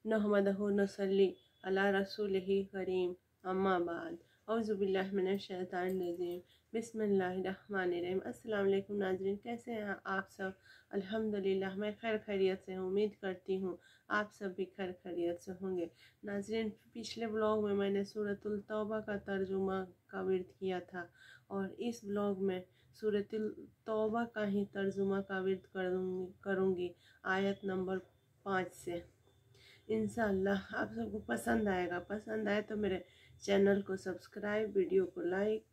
नहमदहु नसल्ली अला रसूलिही करीम अम्मा बाद औज़ु बिल्लाहि मिनश शैतानिर रजीम बिस्मिल्लाहिर्रहमानिर्रहीम। अस्सलाम वालेकुम नाज़रीन, कैसे हैं आप सब? अल्हम्दुलिल्लाह मैं खैर खैरियत से हूँ। उम्मीद करती हूँ आप सब भी खैर खैरियत से होंगे। नाज़रीन, पिछले ब्लॉग में मैंने सूरतुल तौबा का तर्जुमा का विर्द किया था और इस ब्लॉग में सूरतुल तौबा का ही तर्जुमा का विर्द करूँगी आयत नंबर 5 से। इंशाअल्लाह आप सबको पसंद आएगा। पसंद आए तो मेरे चैनल को सब्सक्राइब, वीडियो को लाइक,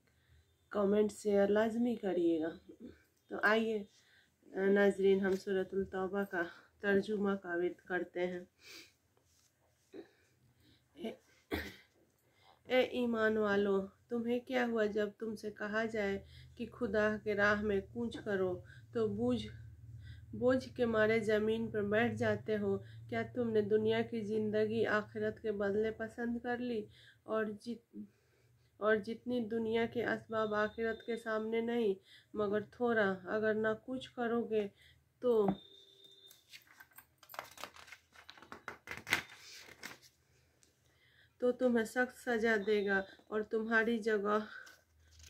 कमेंट, शेयर लाजमी करिएगा। तो आइए नाजरीन, हम सूरतुल तौबा का तर्जुमा का विर्द करते हैं। ए ईमान वालो, तुम्हें क्या हुआ जब तुमसे कहा जाए कि खुदा के राह में कूच करो तो बोझ के मारे ज़मीन पर बैठ जाते हो। क्या तुमने दुनिया की ज़िंदगी आखिरत के बदले पसंद कर ली और जितनी दुनिया के असबाब आखिरत के सामने नहीं मगर थोड़ा। अगर ना कुछ करोगे तो तुम्हें सख्त सज़ा देगा और तुम्हारी जगह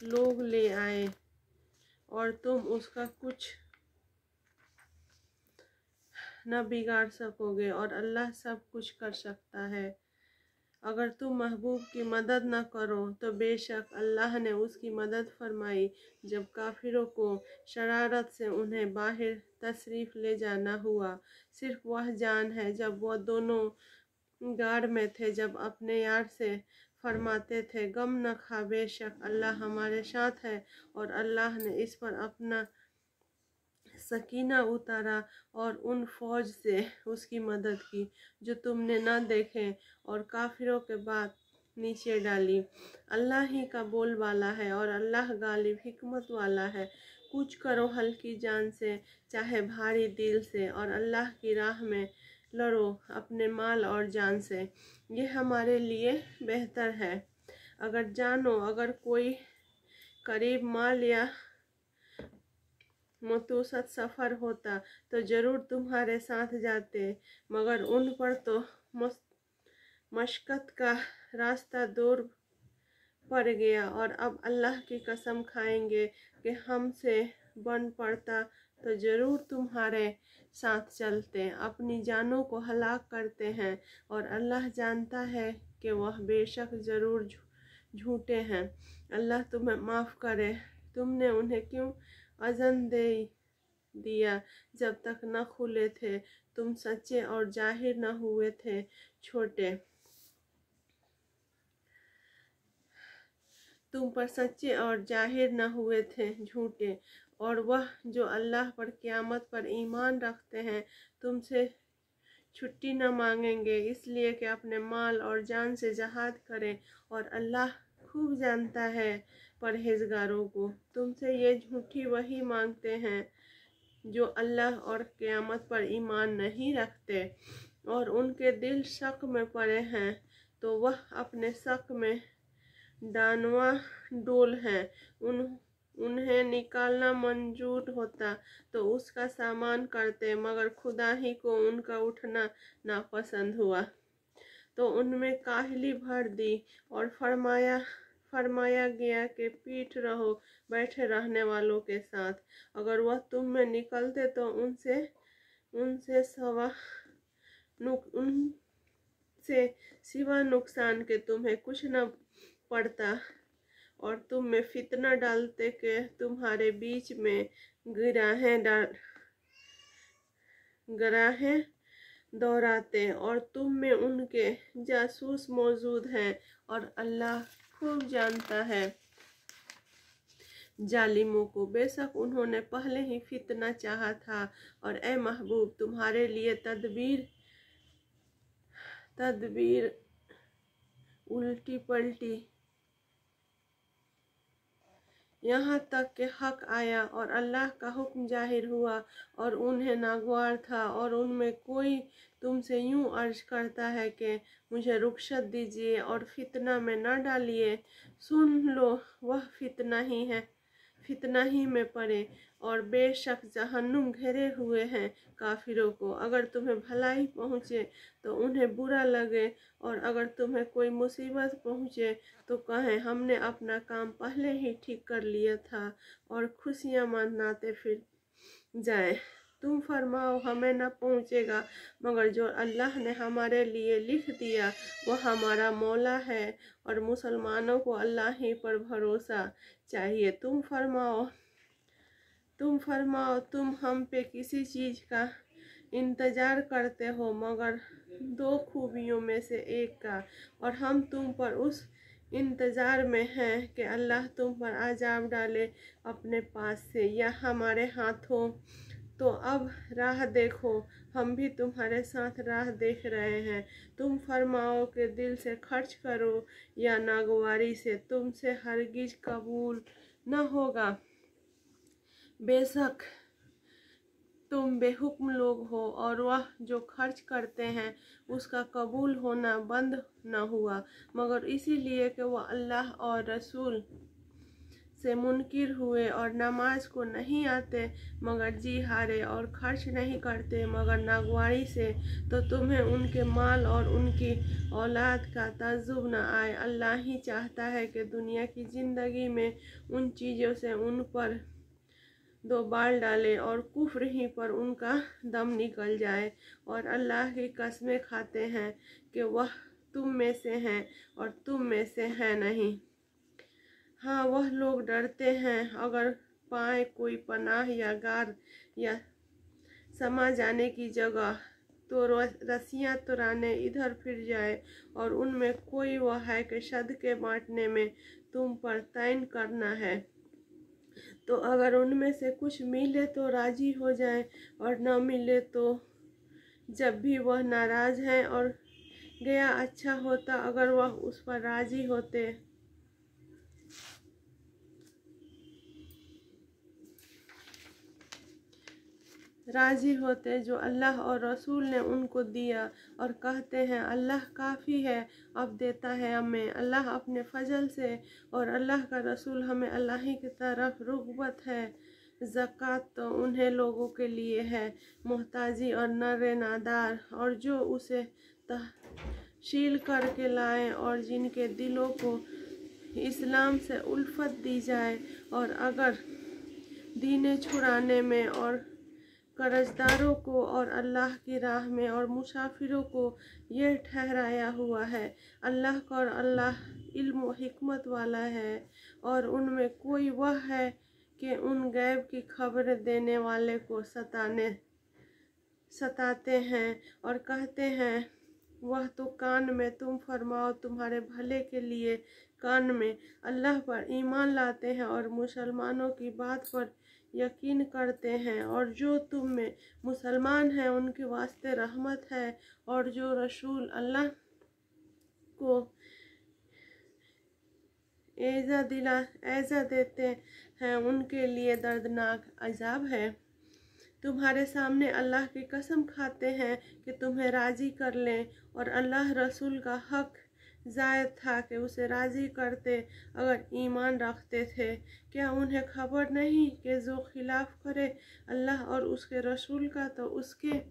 लोग ले आए और तुम उसका कुछ न बिगाड़ सकोगे और अल्लाह सब कुछ कर सकता है। अगर तुम महबूब की मदद न करो तो बेशक अल्लाह ने उसकी मदद फरमाई जब काफिरों को शरारत से उन्हें बाहर तशरीफ़ ले जाना हुआ। सिर्फ वह जान है जब वह दोनों गाड़ में थे, जब अपने यार से फरमाते थे गम न खा, बेशक अल्लाह हमारे साथ है। और अल्लाह ने इस पर अपना सकीना उतारा और उन फौज से उसकी मदद की जो तुमने न देखे और काफिरों के बाद नीचे डाली। अल्लाह ही का बोल वाला है और अल्लाह गालिब हिकमत वाला है। कुछ करो हल्की जान से चाहे भारी दिल से और अल्लाह की राह में लड़ो अपने माल और जान से, ये हमारे लिए बेहतर है। अगर कोई करीब माल या मुतवसत सफ़र होता तो ज़रूर तुम्हारे साथ जाते, मगर उन पर तो मशक्क़त का रास्ता दूर पड़ गया। और अब अल्लाह की कसम खाएंगे कि हमसे बन पड़ता तो ज़रूर तुम्हारे साथ चलते। अपनी जानों को हलाक करते हैं और अल्लाह जानता है कि वह बेशक ज़रूर झूठे हैं। अल्लाह तुम्हें माफ़ करे। तुमने उन्हें क्यों अज़न दे दिया जब तक न खुले थे, तुम सच्चे और जाहिर न हुए थे छोटे। तुम पर सच्चे और जाहिर न हुए थे झूठे। और वह जो अल्लाह पर क़यामत पर ईमान रखते हैं तुमसे छुट्टी न मांगेंगे इसलिए कि अपने माल और जान से जहाद करें, और अल्लाह खूब जानता है परहेजगारों को। तुमसे ये झूठी वही मांगते हैं जो अल्लाह और क़यामत पर ईमान नहीं रखते और उनके दिल शक में पड़े हैं, तो वह अपने शक में डानवा डोल हैं। उन्हें निकालना मंजूर होता तो उसका सामान करते, मगर खुदा ही को उनका उठना नापसंद हुआ तो उनमें काहली भर दी और फरमाया गया कि पीठ रहो बैठे रहने वालों के साथ। अगर वह तुम में निकलते तो उनसे सिवा नुकसान के तुम्हें कुछ न पड़ता और तुम में फितना डालते कि तुम्हारे बीच में गराहें दोहराते और तुम में उनके जासूस मौजूद हैं, और अल्लाह खूब जानता है जालिमों को। बेशक उन्होंने पहले ही फितना चाहा था और ए महबूब तुम्हारे लिए तदबीर उल्टी पलटी यहाँ तक कि हक आया और अल्लाह का हुक्म जाहिर हुआ और उन्हें नागवार था। और उनमें कोई तुमसे यूं अर्ज करता है कि मुझे रुखसत दीजिए और फितना में न डालिए। सुन लो, वह फितना ही में पड़े, और बेशक जहन्नुम घेरे हुए हैं काफिरों को। अगर तुम्हें भलाई पहुँचे तो उन्हें बुरा लगे, और अगर तुम्हें कोई मुसीबत पहुँचे तो कहें हमने अपना काम पहले ही ठीक कर लिया था, और खुशियाँ मनाते फिर जाए। तुम फरमाओ हमें न पहुँचेगा, मगर जो अल्लाह ने हमारे लिए लिख दिया वो हमारा मौला है, और मुसलमानों को अल्लाह ही पर भरोसा चाहिए। तुम फरमाओ तुम हम पे किसी चीज़ का इंतज़ार करते हो मगर दो खूबियों में से एक का, और हम तुम पर उस इंतज़ार में हैं कि अल्लाह तुम पर अज़ाब डाले अपने पास से या हमारे हाथों। तो अब राह देखो, हम भी तुम्हारे साथ राह देख रहे हैं। तुम फरमाओ कि दिल से खर्च करो या नागवारी से, तुमसे हरगिज कबूल न होगा। बेशक तुम बेहुक्म लोग हो, और वह जो खर्च करते हैं उसका कबूल होना बंद न हुआ मगर इसीलिए कि वह अल्लाह और रसूल से मुनकिर हुए, और नमाज को नहीं आते मगर जी हारे, और खर्च नहीं करते मगर नागवारी से। तो तुम्हें उनके माल और उनकी औलाद का ताज्जुब न आए। अल्लाह ही चाहता है कि दुनिया की ज़िंदगी में उन चीज़ों से उन पर दो बाल डाले और कुफ्र ही पर उनका दम निकल जाए, और अल्लाह की कसमें खाते हैं कि वह तुम में से हैं और तुम में से है नहीं। हाँ, वह लोग डरते हैं अगर पाए कोई पनाह या गार या समा जाने की जगह तो रस्सियाँ तुराने इधर फिर जाए, और उनमें कोई वह है कि सदके बांटने में तुम पर तैन करना है। तो अगर उनमें से कुछ मिले तो राजी हो जाए, और न मिले तो जब भी वह नाराज़ हैं और गया अच्छा होता अगर वह उस पर राजी होते जो अल्लाह और रसूल ने उनको दिया, और कहते हैं अल्लाह काफ़ी है, अब देता है हमें अल्लाह अपने फजल से, और अल्लाह का रसूल हमें अल्लाह ही की तरफ रुग़बत है। ज़कात तो उन्हें लोगों के लिए है मोहताजी और नर नादार, और जो उसे तहसील करके लाएं, और जिनके दिलों को इस्लाम से उल्फत दी जाए, और अगर दीने छुड़ाने में और कर्जदारों को और अल्लाह की राह में और मुसाफिरों को ये ठहराया हुआ है। अल्लाह का और अल्लाह इल्म व हिकमत वाला है, और उनमें कोई वह है कि उन गैब की खबर देने वाले को सताते हैं और कहते हैं वह तो कान में। तुम फरमाओ तुम्हारे भले के लिए कान में अल्लाह पर ईमान लाते हैं और मुसलमानों की बात पर यकीन करते हैं, और जो तुम में मुसलमान हैं उनके वास्ते रहमत है, और जो रसूल अल्लाह को ऐज़ा देते हैं उनके लिए दर्दनाक अज़ाब है। तुम्हारे सामने अल्लाह की कसम खाते हैं कि तुम्हें राज़ी कर लें, और अल्लाह रसूल का हक जायज़ था कि उसे राज़ी करते अगर ईमान रखते थे। क्या उन्हें खबर नहीं कि जो खिलाफ करे अल्लाह और उसके रसूल का तो उसके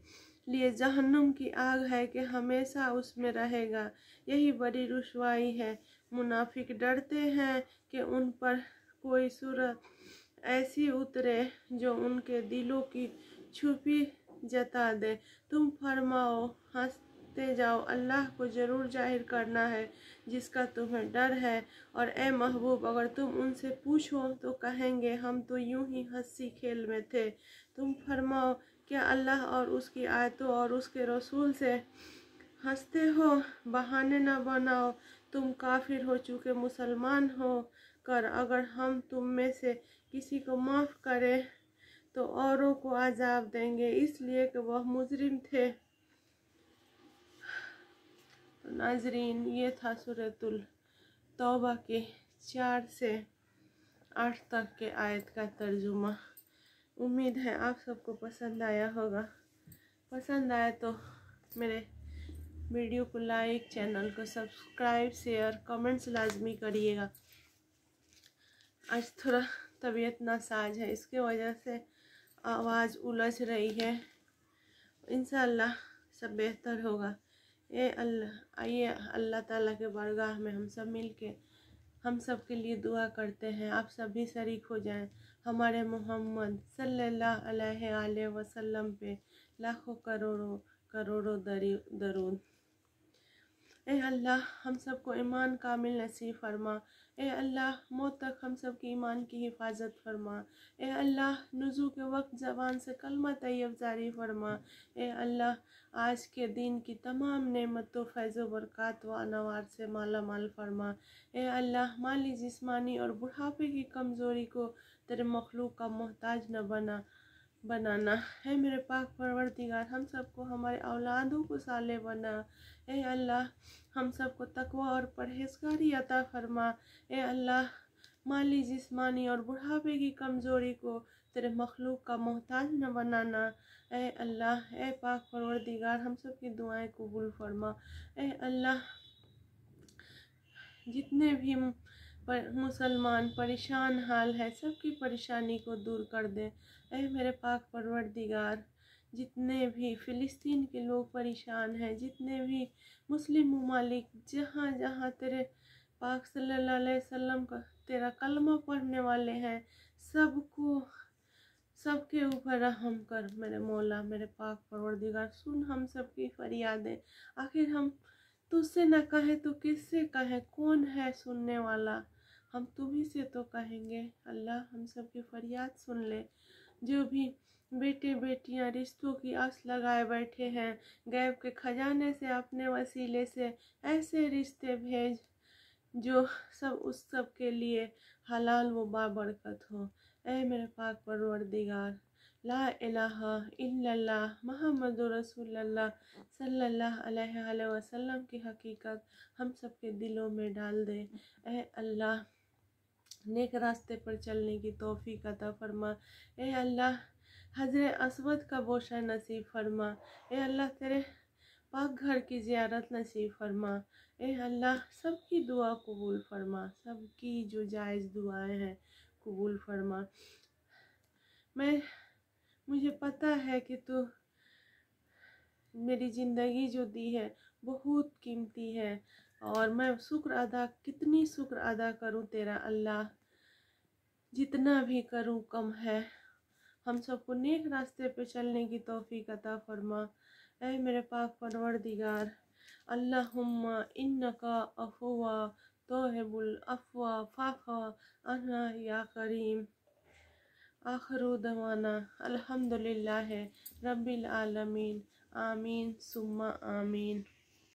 लिए जहन्नुम की आग है कि हमेशा उसमें रहेगा, यही बड़ी रुसवाई है। मुनाफिक डरते हैं कि उन पर कोई सूरत ऐसी उतरे जो उनके दिलों की छुपी जता दे। तुम फरमाओ हंसते जाओ, अल्लाह को ज़रूर जाहिर करना है जिसका तुम्हें डर है, और ए महबूब अगर तुम उनसे पूछो तो कहेंगे हम तो यूं ही हंसी खेल में थे। तुम फरमाओ क्या अल्लाह और उसकी आयतों और उसके रसूल से हंसते हो? बहाने न बनाओ, तुम काफिर हो चुके मुसलमान हो कर। अगर हम तुम में से किसी को माफ़ करें तो औरों को अजाब देंगे इसलिए कि वह मुजरिम थे। तो नाजरीन, ये था सूरतुल तौबा के 4 से 8 तक के आयत का तर्जुमा। उम्मीद है आप सबको पसंद आया होगा। पसंद आया तो मेरे वीडियो को लाइक, चैनल को सब्सक्राइब, शेयर, कमेंट्स लाजमी करिएगा। आज थोड़ा طبیعت ناساز ہے، اس کی وجہ سے آواز الجھ رہی ہے۔ انشاءاللہ سب بہتر ہوگا۔ اے اللہ، آئیے اللہ تعالیٰ کے بارگاہ میں ہم سب مل کے ہم سب کے لیے دعا کرتے ہیں۔ آپ سب بھی شریک ہو جائیں ہمارے محمد صلی اللہ علیہ وآلہ وسلم پہ لاکھوں کروڑوں کروڑوں درود۔ اے اللہ ہم سب کو ایمان کامل نصیب فرما۔ اے اللہ موت تک ہم سب کی ایمان کی حفاظت فرما۔ اے اللہ نزول کے وقت زبان سے کلمہ طیب جاری فرما۔ اے اللہ آج کے دن کی تمام نعمتوں، فیض و برکات و انوار سے مالا مال فرما۔ اے اللہ مالی جسمانی اور بڑھاپے کی کمزوری کو تیرے مخلوق کا محتاج نہ بنانا۔ اے میرے پاک پروردگار ہم سب کو، ہمارے اولادوں کو صالح بنا۔ اے اللہ ہم سب کو تقوی اور پرہیزگاری عطا فرما۔ اے اللہ مالی جسمانی اور بڑھاپے کی کمزوری کو تیرے مخلوق کا محتاج نہ بنانا۔ اے اللہ اے پاک پروردگار ہم سب کی دعائیں قبول فرما۔ اے اللہ جتنے بھی مسلمان پریشان حال ہے سب کی پریشانی کو دور کر دے۔ اے میرے پاک پروردگار جتنے بھی فلسطین کے لوگ پریشان ہیں، جتنے بھی مسلم ممالک جہاں جہاں تیرے پاک صلی اللہ علیہ وسلم کا تیرا کلمہ پڑھنے والے ہیں، سب کے اوپر رحم کر میرے مولا، میرے پاک پروردگار سن ہم سب کی فریادیں۔ آخر ہم تجھ سے نہ کہیں تو کس سے کہیں؟ کون ہے سننے والا؟ ہم تمہیں سے تو کہیں گے۔ اللہ ہم سب کی فریاد سن لے۔ جو بھی بیٹے بیٹیاں رشتوں کی آس لگائے بیٹھے ہیں، غیب کے خزانے سے اپنے وسیلے سے ایسے رشتے بھیج جو اس سب کے لیے حلال و بابرکت ہو۔ اے میرے پاک پروردگار لا الہ الا اللہ محمد رسول اللہ صلی اللہ علیہ وآلہ وسلم کی حقیقت ہم سب کے دلوں میں ڈال دے۔ اے اللہ نیک راستے پر چلنے کی توفیق عطا فرما۔ اے اللہ حجر اسود کا بوسہ نصیب فرما۔ اے اللہ تیرے پاک گھر کی زیارت نصیب فرما۔ اے اللہ سب کی دعا قبول فرما، سب کی جو جائز دعائیں ہیں قبول فرما۔ مجھے پتہ ہے کہ تو میری زندگی جو دی ہے بہت قیمتی ہے، اور میں کتنی شکر ادا کروں تیرا اللہ، جتنا بھی کروں کم ہے۔ ہم سب کو نیک راستے پہ چلنے کی توفیق عطا فرما۔ اے میرے پاک پروردگار اللہم انکا عفو تحب العفو فاعف عنا یا کریم۔ آخر دعوانا الحمدللہ رب العالمین، آمین ثم آمین۔